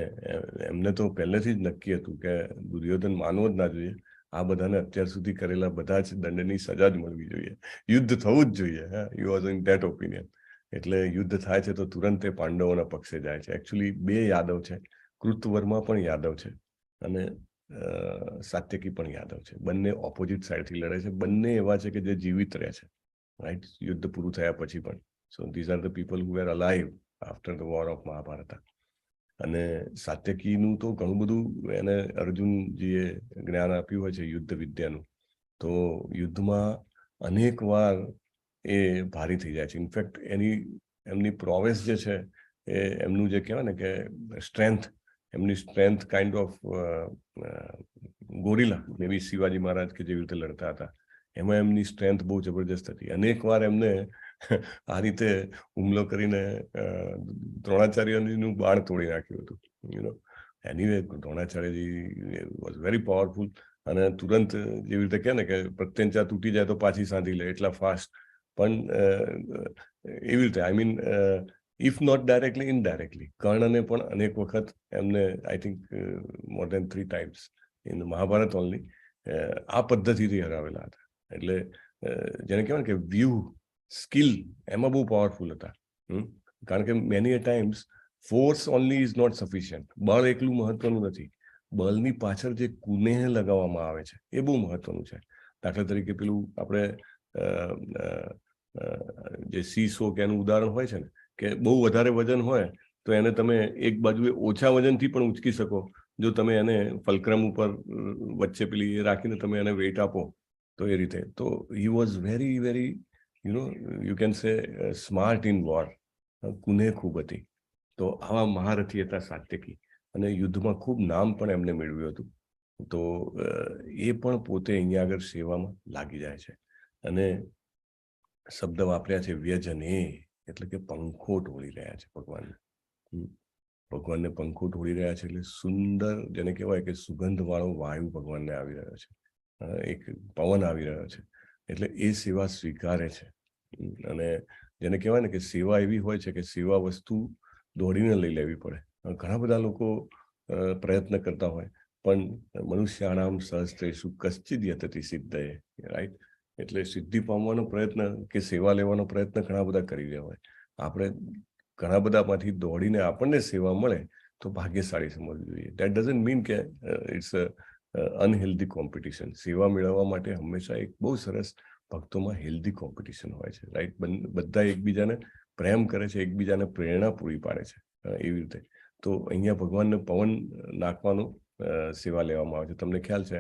એમને તો પહેલેથી જ નક્કી હતું કે દુર્યોધન માનવો જ ના જોઈએ, આ બધાને અત્યાર સુધી કરેલા બધા જ દંડની સજા જ મળવી જોઈએ, યુદ્ધ થવું જ જોઈએ. He was in that opinion. એટલે યુદ્ધ થાય છે તો તુરંત એ પાંડવોના પક્ષે જાય છે. એકચ્યુઅલી 2 યાદવ છે, કૃતવર્મા પણ યાદવ છે અને સાત્યકી પણ યાદવ છે. બંને ઓપોઝિટ સાઈડથી લડે છે. બંને એવા છે કે જે જીવિત રહે છે, રાઈટ, યુદ્ધ પૂરું થયા પછી પણ. So these are the people who were alive after the war of Mahabharata. અને સાત્યકીનું તો ઘણું બધું એને અર્જુનજીએ જ્ઞાન આપ્યું હોય છે યુદ્ધ વિદ્યાનું. તો યુદ્ધમાં અનેક વાર એ ભારી થઈ જાય છે. ઇનફેક્ટ એમની પ્રોવેસ જે છે એ એમનું જે કહેવાય ને કે સ્ટ્રેન્થ, એમની સ્ટ્રેન્થ કાઇન્ડ ઓફ ગોરિલા, મે બી શિવાજી મહારાજ કે જેવી રીતે લડતા હતા એમાં એમની સ્ટ્રેન્થ બહુ જબરજસ્ત હતી. અનેક વાર એમને આ રીતે હુમલો કરીને દ્રોણાચાર્યનું બાણ તોડી નાખ્યું હતું. Anyway Dronacharyaji was very powerful. અને તુરંત જેવી રીતે કહે ને કે પ્રત્યંચા તૂટી જાય તો પાછી સાંધી લે, એટલા ફાસ્ટ. પણ એવી રીતે I mean if not directly, indirectly કર્ણને પણ અનેક વખત એમને I think more than 3 times in Mahabharata only આ પદ્ધતિથી હરાવેલા હતા. એટલે જેને કહેવાય ને કે વ્યૂ, સ્કિલ એમાં બહુ પાવરફુલ હતા. કારણ કે many a times force only is not sufficient. બળ એકલું મહત્વનું નથી, બળની પાછળ જે કુનેહ લગાવવામાં આવે છે એ બહુ મહત્વનું છે. દાખલા તરીકે પેલું આપણે જે સીસો કે એનું ઉદાહરણ હોય છે ને કે બહુ વધારે વજન હોય તો એને તમે એક બાજુએ ઓછા વજનથી પણ ઉચકી શકો જો તમે એને ફલક્રમ ઉપર વચ્ચે પેલી એ રાખીને તમે એને વેઇટ આપો તો એ રીતે. તો he was very very you can say smart in war. કુનેહ ખૂબ હતી. તો આવા મહારથી હતા સાત્યકી, અને યુદ્ધમાં ખૂબ નામ પણ એમને મેળવ્યું હતું. તો એ પણ પોતે અહીંયા આગળ સેવામાં લાગી જાય છે. અને શબ્દ વાપર્યા છે વ્યજને, એટલે કે પંખો ઢોળી રહ્યા છે ભગવાનને. ભગવાનને પંખો ઢોળી રહ્યા છે એટલે સુંદર, જેને કહેવાય કે સુગંધ વાળો વાયુ ભગવાનને આવી રહ્યો છે, એક પવન આવી રહ્યો છે. એટલે એ સેવા સ્વીકારે છે. અને જેને કહેવાય ને કે સેવા એવી હોય છે કે સેવા વસ્તુ દોડીને લઈ લેવી પડે. ઘણા બધા લોકો પ્રયત્ન કરતા હોય પણ મનુષ્યાણામ સહસ્ત્રેષુ કશ્ચિદ યતતિ સિદ્ધયે, રાઈટ. એટલે સિદ્ધિ પામવાનો પ્રયત્ન કે સેવા લેવાનો પ્રયત્ન ઘણા બધા કરી રહ્યા હોય. આપણે ઘણા બધામાંથી દોડીને આપણને સેવા મળે તો ભાગ્યશાળી સમજવું જોઈએ. દેટ ડઝન્ટ મીન કે ઇટ્સ અનહેલ્ધી કોમ્પિટિશન. સેવા મેળવવા માટે હંમેશા એક બહુ સરસ ભક્તોમાં હેલ્ધી કોમ્પિટિશન હોય છે, રાઈટ. બધા એકબીજાને પ્રેમ કરે છે, એકબીજાને પ્રેરણા પૂરી પાડે છે, એવી રીતે. તો અહીંયા ભગવાનને પવન નાખવાનો સેવા લેવામાં આવે છે. તમને ખ્યાલ છે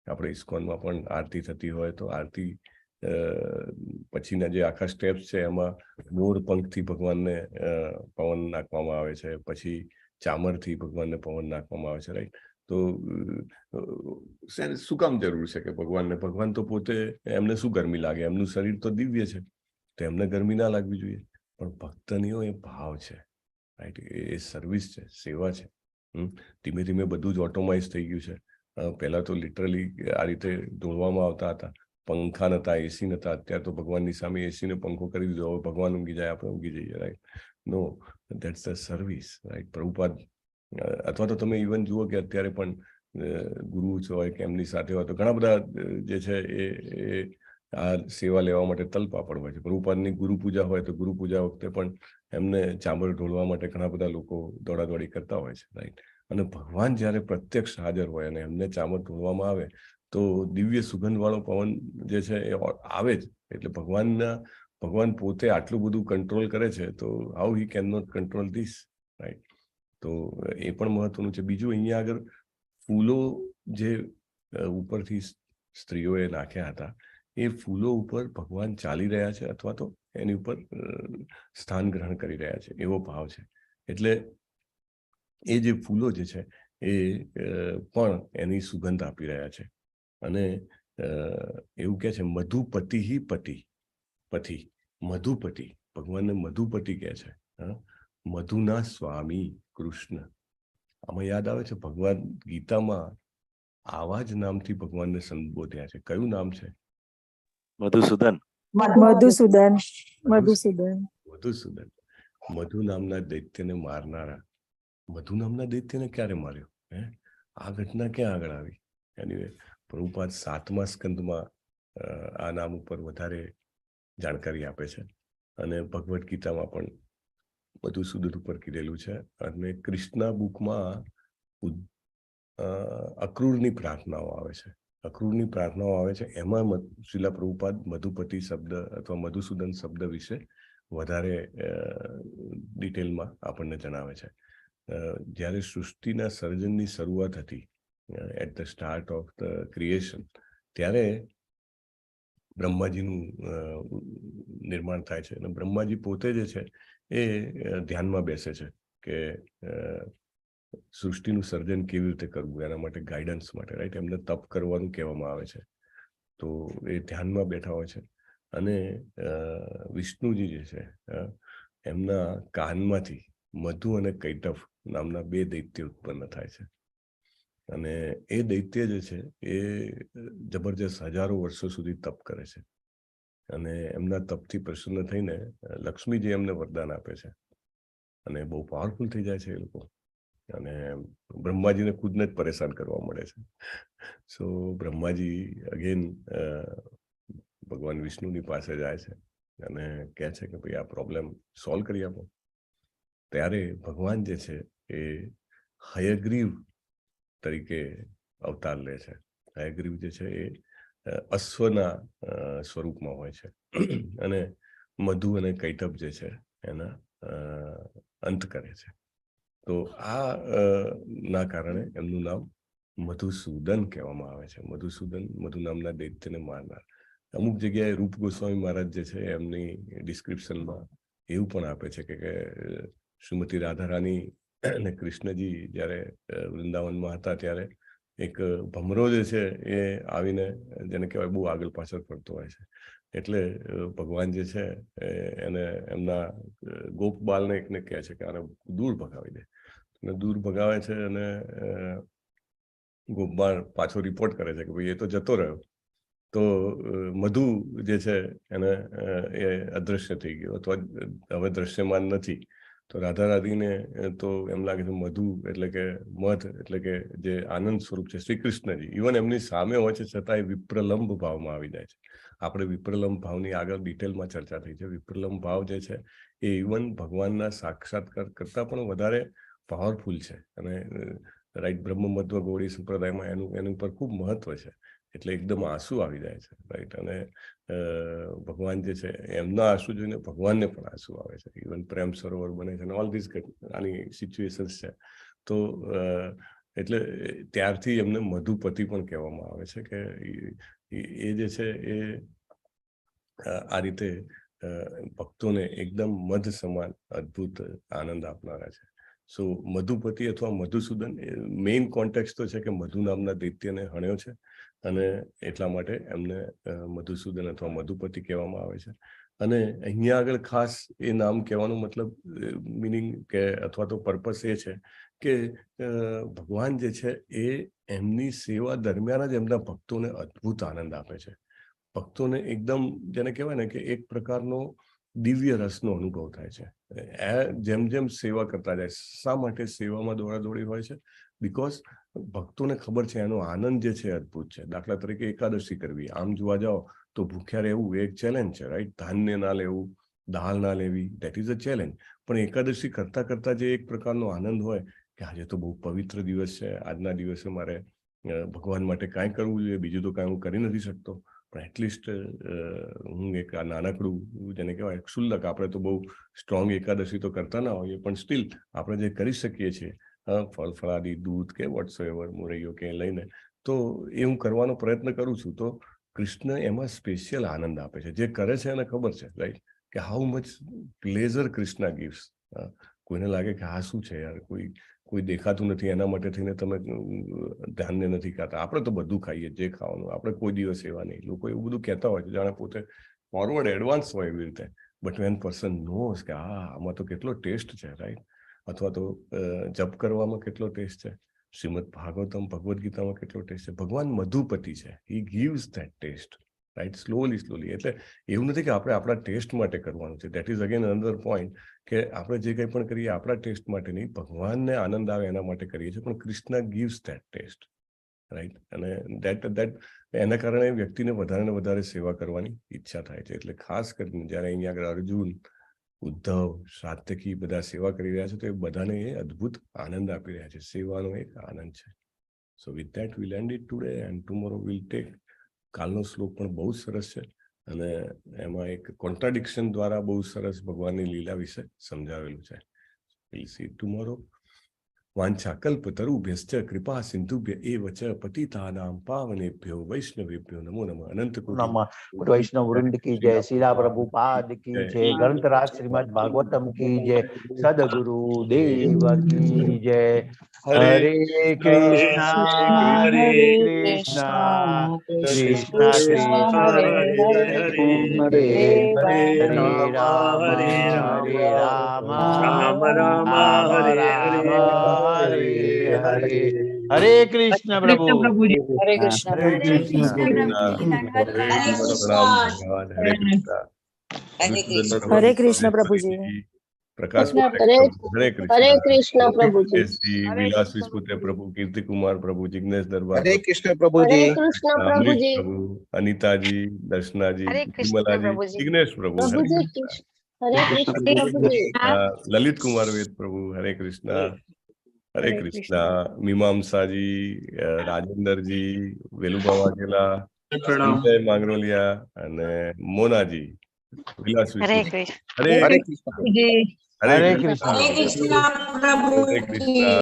આપણે ઇસ્કોનમાં પણ આરતી થતી હોય તો આરતી પછીના જે આખા સ્ટેપ્સ છે એમાં મોર પંખથી ભગવાનને પવન નાખવામાં આવે છે, પછી ચામરથી ભગવાનને પવન નાખવામાં આવે છે, રાઈટ. તો શું કામ જરૂર છે કે ભગવાન તો પોતે, એમને શું ગરમી લાગે, એમનું શરીર તો દિવ્ય છે તો એમને ગરમી ના લાગવી જોઈએ. પણ ભક્તનીઓ એ ભાવ છે, રાઈટ. એ સર્વિસ છે, સેવા છે. ધીમે ધીમે બધું જ ઓટોમાઇઝ થઈ ગયું છે. પહેલા તો લિટરલી આ રીતે દોડવામાં આવતા હતા, પંખા નતા, એસી નતા. અત્યારે તો ભગવાનની સામે એસીને પંખો કરી દીધો, હવે ભગવાન ઊંઘી જાય, આપણે ઊંઘી જઈએ, right. No, that's the service, right. Prabhupada અથવા તો તમે ઇવન જુઓ કે અત્યારે પણ ગુરુ હોય કે એમની સાથે હોય તો ઘણા બધા જે છે એ આ સેવા લેવા માટે તલપાપડ હોય છે. પ્રભુપાદની ગુરુ પૂજા હોય તો ગુરુ પૂજા વખતે પણ એમને ચામર ઢોળવા માટે ઘણા બધા લોકો દોડાદોડી કરતા હોય છે, રાઈટ. અને ભગવાન જ્યારે પ્રત્યક્ષ હાજર હોય અને એમને ચામર ઢોળવામાં આવે તો દિવ્ય સુગંધવાળો પવન જે છે એ આવે જ. એટલે ભગવાન પોતે આટલું બધું કંટ્રોલ કરે છે તો how he can not control this, right. તો એ પણ મહત્વનું છે. બીજું અહીંયા આગળ ફૂલો જે ઉપરથી સ્ત્રીઓએ નાખ્યા હતા એ ફૂલો ઉપર ભગવાન ચાલી રહ્યા છે અથવા તો એની ઉપર સ્થાન ગ્રહણ કરી રહ્યા છે, એવો ભાવ છે. એટલે એ જે ફૂલો જે છે એ પણ એની સુગંધ આપી રહ્યા છે. અને એવું કહે છે મધુપતિ પતિ, મધુપતિ, ભગવાનને મધુપતિ કહે છે. મધુના સ્વામી કૃષ્ણ. આમાં યાદ આવે છે ભગવાન ગીતામાં આવા જ નામથી ભગવાનને સંબોધ્યા છે. કયું નામ છે? મધુસૂદન. મધુસૂદન. મધુસૂદન. મધુસૂદન. મધુ નામના દૈત્યને મારનારા. મધુ નામના દૈત્યને ક્યારે માર્યો? આ ઘટના ક્યાં આગળ આવી? એની પ્રભુપાદ 7મા સ્કંદમાં આ નામ ઉપર વધારે જાણકારી આપે છે, અને ભગવદ્ ગીતામાં પણ મધુસૂદન ઉપર કીધેલું છે. અને કૃષ્ણા બુકમાં અક્રૂરની પ્રાર્થનાઓ આવે છે. અક્રૂરની પ્રાર્થનાઓ આવે છે, એમાં શ્રીલા પ્રભુપાદ મધુપતિ શબ્દ અથવા મધુસૂદન શબ્દ વિશે વધારે ડિટેલમાં આપણને જણાવે છે. જ્યારે સૃષ્ટિના સર્જનની શરૂઆત હતી, at the start of the creation, ત્યારે બ્રહ્માજીનું નિર્માણ થાય છે. અને બ્રહ્માજી પોતે જે છે એ ધ્યાનમાં બેસે છે કે સૃષ્ટિનું સર્જન કેવી રીતે કરવું, એના માટે ગાઈડન્સ માટે, રાઈટ, એમને તપ કરવાનું કહેવામાં આવે છે. તો એ ધ્યાનમાં બેઠા હોય છે, અને વિષ્ણુજી જે છે એમના કાનમાંથી મધુ અને કૈટવ નામના 2 દૈત્ય ઉત્પન્ન થાય છે. અને એ દૈત્ય જે છે એ જબરજસ્ત હજારો વર્ષો સુધી તપ કરે છે, અને એમના તપથી પ્રસન્ન થઈને લક્ષ્મીજી એમને વરદાન આપે છે, અને બહુ પાવરફુલ થઈ જાય છે એ લોકો, અને બ્રહ્માજીને ખુદને જ પરેશાન કરવા મળે છે. સો બ્રહ્માજી અગેન ભગવાન વિષ્ણુની પાસે જાય છે અને કહે છે કે ભાઈ આ પ્રોબ્લેમ સોલ્વ કરી આપો. ત્યારે ભગવાન જે છે એ હયગ્રીવ તરીકે અવતાર લે છે. હયગ્રીવ જે છે એ અશ્વના સ્વરૂપમાં હોય છે, અને મધુ અને કૈટવ જે છે એના અંત કરે છે. તો આ ના કારણે એમનું નામ મધુસૂદન કહેવામાં આવે છે. મધુસૂદન, મધુ નામના દૈત્યને મારનાર. અમુક જગ્યાએ રૂપ ગોસ્વામી મહારાજ જે છે એમની ડિસ્ક્રિપ્શનમાં એવું પણ આપે છે કે શ્રીમતી રાધારાણી અને કૃષ્ણજી જ્યારે વૃંદાવનમાં હતા ત્યારે એક ભમરો જે છે એ આવીને, જેને કહેવાય બહુ આગળ પાછળ ફરતો હોય છે, એટલે ભગવાન જે છે એને એમના ગોપબાલને એકને કહે છે કે આને દૂર ભગાવી દે. અને દૂર ભગાવે છે, અને ગોપબાલ પાછો રિપોર્ટ કરે છે કે ભાઈ એ તો જતો રહ્યો. તો મધુ જે છે એને એ અદૃશ્ય થઈ ગયો, અથવા હવે દ્રશ્યમાન નથી. તો રાધા રાધીને તો એમ લાગે છે મધુ એટલે કે મધ એટલે કે જે આનંદ સ્વરૂપ છે શ્રી કૃષ્ણજી, ઇવન એમની સામે હોય છે છતાંય વિપ્રલંબ ભાવમાં આવી જાય છે. આપણે વિપ્રલંબ ભાવની આગળ ડિટેલમાં ચર્ચા થઈ છે. વિપ્રલંબ ભાવ જે છે એ ઇવન ભગવાનના સાક્ષાત્કાર કરતાં પણ વધારે પાવરફુલ છે, અને રાઈટ બ્રહ્મમધ્વ ગૌડી સંપ્રદાયમાં એનું પર ખૂબ મહત્વ છે. એટલે એકદમ આંસુ આવી જાય છે, રાઈટ. અને ભગવાન જે છે એમના આંસુ જોઈને ભગવાનને પણ આંસુ આવે છે. ઇવન પ્રેમ સરોવર બને છે, અને ઓલ ધીસ આની સિચ્યુએશન્સ છે. તો એટલે ત્યારથી એમને મધુપતિ પણ કહેવામાં આવે છે કે એ જે છે એ આ રીતે ભક્તોને એકદમ મધ સમાન અદ્ભુત આનંદ આપનારા છે. સો મધુપતિ અથવા મધુસૂદન મેઇન કોન્ટેક્સ્ટ તો છે કે મધુ નામના દૈત્યને હણ્યો છે, અને એટલા માટે એમને મધુસૂદન અથવા મધુપતિ કહેવામાં આવે છે. અને અહીંયા આગળ ખાસ એ નામ કહેવાનો મતલબ મિનિંગ કે અથવા તો પર્પસ એ છે કે ભગવાન જે છે એ એમની સેવા દરમિયાન જ એમના ભક્તોને અદ્ભુત આનંદ આપે છે. ભક્તોને એકદમ જેને કહેવાય ને કે એક પ્રકારનો દિવ્ય રસનો અનુભવ થાય છે. જેમ જેમ સેવા કરતા જાય. શા માટે સેવામાં દોડાદોડી હોય છે? બિકોઝ ભક્તોને ખબર છે એનો આનંદ જે છે અદ્ભુત છે. દાખલા તરીકે એકાદશી કરવી, આમ જોવા જાઓ તો ભૂખ્યા રહેવું એક ચેલેન્જ છે, રાઈટ. ધાન્ય ના લેવું, દાળ ના લેવી, દેટ ઇઝ અ ચેલેન્જ. પણ એકાદશી કરતા કરતા જે એક પ્રકારનો આનંદ હોય કે આજે તો બહુ પવિત્ર દિવસ છે, આજના દિવસે મારે ભગવાન માટે કાંઈ કરવું જોઈએ, બીજું તો કાંઈ હું કરી નથી શકતો, પણ એટલીસ્ટ હું એક આ નાનકડું જેને કહેવાય ક્ષુલ્લક, આપણે તો બહુ સ્ટ્રોંગ એકાદશી તો કરતા ના હોઈએ, પણ સ્ટીલ આપણે જે કરી શકીએ છીએ ફળ ફળાદી, દૂધ કે વોટસોએવર, મોરૈયો કે લઈને, તો એ હું કરવાનો પ્રયત્ન કરું છું. તો કૃષ્ણ એમાં સ્પેશિયલ આનંદ આપે છે. જે કરે છે એને ખબર છે, રાઈટ, કે how much pleasure Krishna gives. કોઈને લાગે કે આ શું છે યાર, કોઈ દેખાતું નથી એના માટે થઈને તમે ધ્યાનને નથી ખાતા. આપણે તો બધું ખાઈએ જે ખાવાનું, આપણે કોઈ દિવસ એવા નહીં. લોકો એવું બધું કહેતા હોય છે જાણે પોતે ફોરવર્ડ એડવાન્સ હોય એવી રીતે. બટ વેન પર્સન નોઝ કે આમાં તો કેટલો ટેસ્ટ છે, રાઈટ, અથવા તો જપ કરવામાં કેટલો ટેસ્ટ છે, શ્રીમદ ભાગવતમ ભગવદ્ ગીતામાં કેટલો ટેસ્ટ છે. ભગવાન મધુપતિ છે. He gives that taste, right, slowly. એટલે એવું નથી કે આપણે આપણા ટેસ્ટ માટે કરવાનું છે. That is again another point કે આપણે જે કંઈ પણ કરીએ આપણા ટેસ્ટ માટે નહીં, ભગવાનને આનંદ આવે એના માટે કરીએ છીએ. પણ Krishna gives that taste, right. અને દેટ એના કારણે વ્યક્તિને વધારે ને વધારે સેવા કરવાની ઈચ્છા થાય છે. એટલે ખાસ કરીને જ્યારે અહીંયા આગળ અર્જુન, ઉદ્ધવ, સાત્યકી બધા સેવા કરી રહ્યા છે તો એ બધાને એ અદ્ભુત આનંદ આપી રહ્યા છે. સેવાનો એક આનંદ છે. So with that will end it today and tomorrow will take. કાલનો શ્લોક પણ બહુ સરસ છે અને એમાં એક કોન્ટ્રાડિક્શન દ્વારા બહુ સરસ ભગવાનની લીલા વિશે સમજાવેલું છે. Will see tomorrow. વાંછા કલ્પતરુભ્યશ્ચ કૃપા સિંધુભ્ય એવ ચ પતિતાનાં પાવનેભ્યો વૈષ્ણવેભ્યો નમો નમઃ. અનંત નમઃ. વૈષ્ણવ વૃંદ કી જય. શીલા પ્રભુપાદ કી જય. ગ્રંથરાજ શ્રીમદ ભાગવતમ કી જય. સદગુરુ દેવ કી જય. હરે કૃષ્ણ હરે કૃષ્ણ કૃષ્ણ કૃષ્ણ હરે હરે રામ રામ હરે હરે. હરે કૃષ્ણ પ્રભુ. હરે કૃષ્ણ. હરે કૃષ્ણ. હરે કૃષ્ણ પ્રભુજી. પ્રકાશ હરે કૃષ્ણ પ્રભુજી. વિલાસ વિસ્પુત્ર પ્રભુ, કીર્તિકુમાર પ્રભુ, જિગ્નેશ દરબાર, હરે કૃષ્ણ પ્રભુજી. હરે કૃષ્ણ પ્રભુજી. પ્રભુ, અનિતાજી, દર્શનાજી, હરે કૃષ્ણ વિમલાજી, પ્રભુજી. જિગ્નેશ પ્રભુ, પ્રભુજી હરે કૃષ્ણ પ્રભુજી. લલિત કુમાર વેદ પ્રભુ, હરે કૃષ્ણ. હરે કૃષ્ણ. મીમાંસાજી, રાજેન્દ્રજી, વેલુબા વાઘેલા, સંજય માંગરોલિયા અને મોનાજી, વિલાસ હરે વિસ્પુત્ર. કૃષ્ણ. હરે હરે કૃષ્ણ. કૃષ્ણ પ્રભુ. હરે કૃષ્ણ.